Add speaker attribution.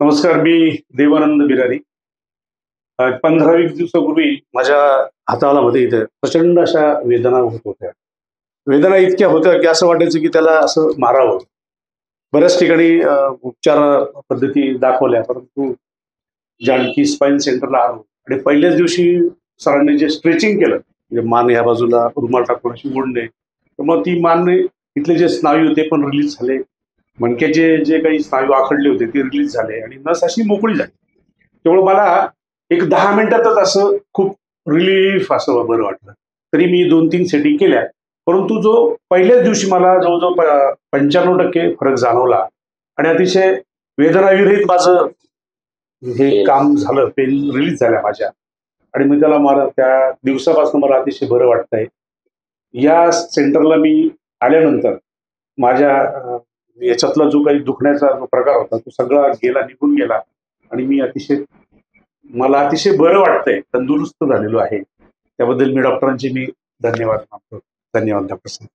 Speaker 1: नमस्कार, मी देवानंद बिरारी. 15-20 दिवसापूर्वी माझ्या हाताळामध्ये इथे प्रचंड अशा वेदना होत होत्या. वेदना इतक्या होत्या की असं वाटायचं की त्याला असं मारावं. बऱ्याच ठिकाणी उपचार पद्धती दाखवल्या, परंतु जानकी स्पाईन सेंटरला आलो आणि पहिल्याच दिवशी सरांनी जे स्ट्रेचिंग केलं, म्हणजे मान या बाजूला रुमाल टाकून अशी ओढणे, तर मग ती मान इथले जे स्नायू ते पण रिलीज झाले. मणक्याचे जे काही स्नायू आखडले होते ते रिलीज झाले आणि नस अशी मोकळी झाली. त्यामुळे मला एक 10 मिनिटातच असं खूप रिलीफ असं बरं वाटलं. तरी मी 2-3 सेटिंग केल्या, परंतु जो पहिल्याच दिवशी मला जवळजवळ 95% फरक जाणवला आणि अतिशय वेदनाविरहित माझं हे काम झालं. पेन रिलीज झाल्या माझ्या आणि मी मला त्या दिवसापासून मला अतिशय बरं वाटतंय. या सेंटरला मी आल्यानंतर माझ्या याच्यातला जो काही दुखण्याचा जो प्रकार होता तो सगळा गेला, निघून गेला आणि मला अतिशय बरं वाटतंय, तंदुरुस्त झालेलो आहे. त्याबद्दल मी डॉक्टरांचे धन्यवाद मानतो. धन्यवाद डॉक्टर साहेब.